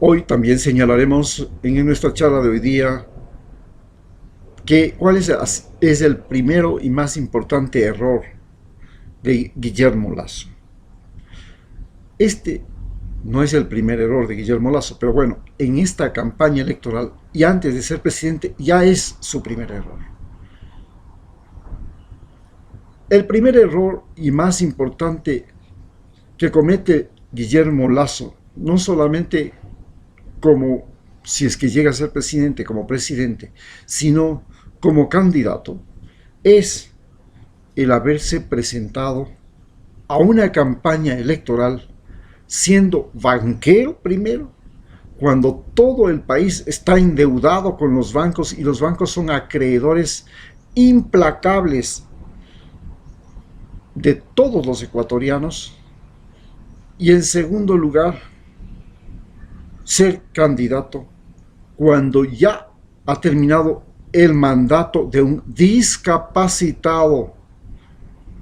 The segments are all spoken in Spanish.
Hoy también señalaremos en nuestra charla de hoy día cuál es el primero y más importante error de Guillermo Lasso. Este no es el primer error de Guillermo Lasso, pero bueno, en esta campaña electoral y antes de ser presidente ya es su primer error. El primer error y más importante que comete Guillermo Lasso, no solamente como si es que llega a ser presidente, como presidente, sino como candidato, es el haberse presentado a una campaña electoral siendo banquero primero, cuando todo el país está endeudado con los bancos y los bancos son acreedores implacables de todos los ecuatorianos. Y en segundo lugar, ser candidato cuando ya ha terminado el mandato de un discapacitado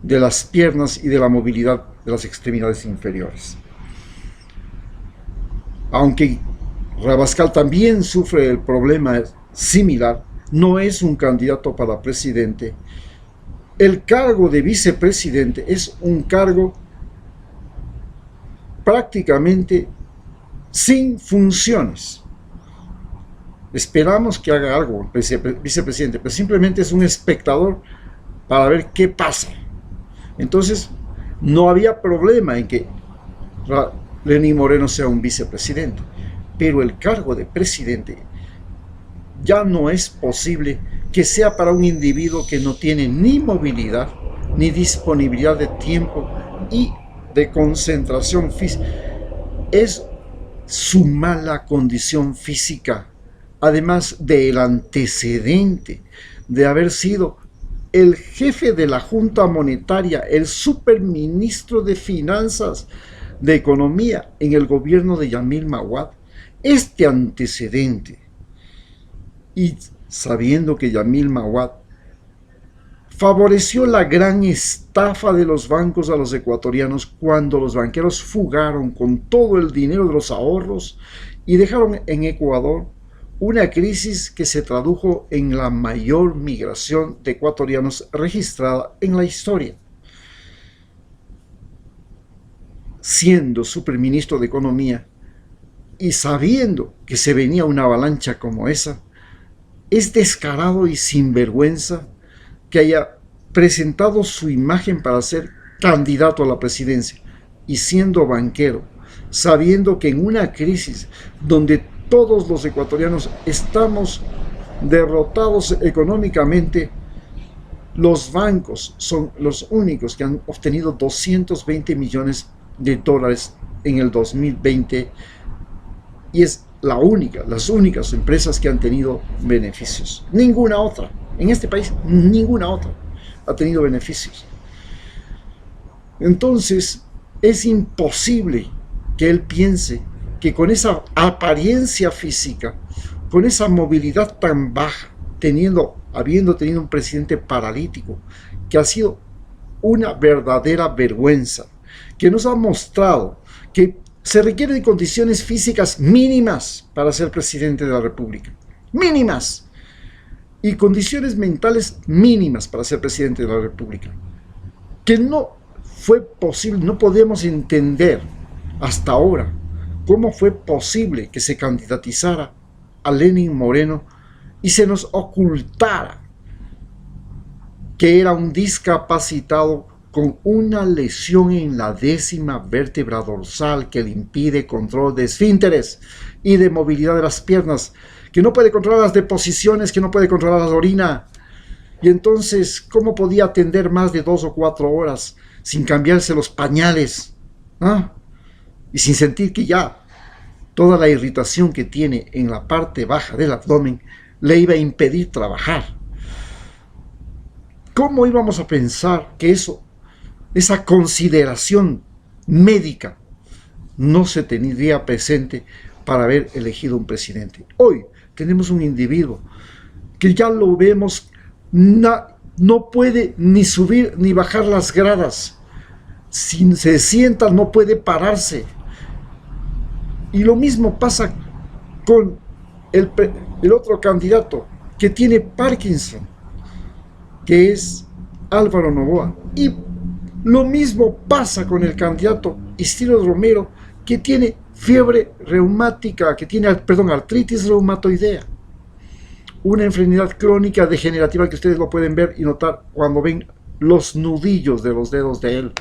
de las piernas y de la movilidad de las extremidades inferiores. Aunque Rabascal también sufre el problema similar, no es un candidato para presidente. El cargo de vicepresidente es un cargo prácticamente sin funciones. Esperamos que haga algo el vicepresidente, pero simplemente es un espectador para ver qué pasa. Entonces, no había problema en que Lenín Moreno sea un vicepresidente, pero el cargo de presidente ya no es posible que sea para un individuo que no tiene ni movilidad, ni disponibilidad de tiempo y de concentración física. Es su mala condición física, además del antecedente de haber sido el jefe de la Junta Monetaria, el superministro de Finanzas, de Economía en el gobierno de Yamil Maguad. Este antecedente, y sabiendo que Yamil Maguad favoreció la gran estafa de los bancos a los ecuatorianos cuando los banqueros fugaron con todo el dinero de los ahorros y dejaron en Ecuador una crisis que se tradujo en la mayor migración de ecuatorianos registrada en la historia. Siendo superministro de Economía y sabiendo que se venía una avalancha como esa, es descarado y sinvergüenza que haya presentado su imagen para ser candidato a la presidencia y siendo banquero, sabiendo que en una crisis donde todos los ecuatorianos estamos derrotados económicamente, los bancos son los únicos que han obtenido 220 millones de dólares en el 2020 y es las únicas empresas que han tenido beneficios. Ninguna otra. En este país, ninguna otra ha tenido beneficios. Entonces, es imposible que él piense que con esa apariencia física, con esa movilidad tan baja, habiendo tenido un presidente paralítico, que ha sido una verdadera vergüenza, que nos ha mostrado que se requieren condiciones físicas mínimas para ser presidente de la República. Mínimas. Y condiciones mentales mínimas para ser presidente de la República. Que no fue posible, no podemos entender hasta ahora cómo fue posible que se candidatizara a Lenín Moreno y se nos ocultara que era un discapacitado con una lesión en la 10ª vértebra dorsal que le impide control de esfínteres y de movilidad de las piernas, que no puede controlar las deposiciones, que no puede controlar la orina. Y entonces, ¿cómo podía atender más de 2 o 4 horas sin cambiarse los pañales? ¿Ah? Y sin sentir que ya toda la irritación que tiene en la parte baja del abdomen le iba a impedir trabajar. ¿Cómo íbamos a pensar que esa consideración médica no se tendría presente para haber elegido un presidente? Hoy tenemos un individuo que ya lo vemos, no puede ni subir ni bajar las gradas. Si se sienta no puede pararse. Y lo mismo pasa con el otro candidato que tiene Parkinson, que es Álvaro Noboa. Y lo mismo pasa con el candidato Isidro Romero, que tiene fiebre reumática, que tiene, perdón, artritis reumatoidea. Una enfermedad crónica degenerativa que ustedes lo pueden ver y notar cuando ven los nudillos de los dedos de él.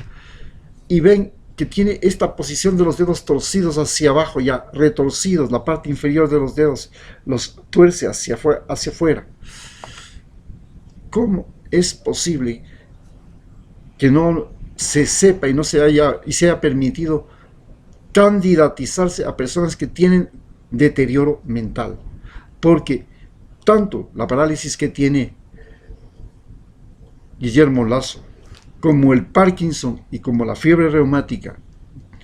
Y ven que tiene esta posición de los dedos torcidos hacia abajo, ya retorcidos, la parte inferior de los dedos los tuerce hacia afuera. ¿Cómo es posible que no se sepa y no se haya permitido candidatizarse a personas que tienen deterioro mental? Porque tanto la parálisis que tiene Guillermo Lasso, como el Parkinson y como la fiebre reumática,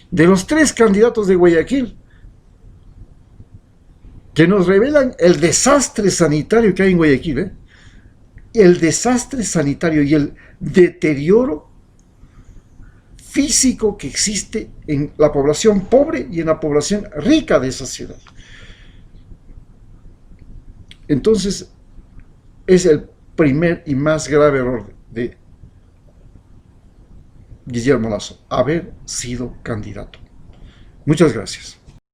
de los 3 candidatos de Guayaquil, que nos revelan el desastre sanitario que hay en Guayaquil, el desastre sanitario y el deterioro físico que existe en la población pobre y en la población rica de esa ciudad. Entonces, es el primer y más grave error de Guillermo Lasso, haber sido candidato. Muchas gracias.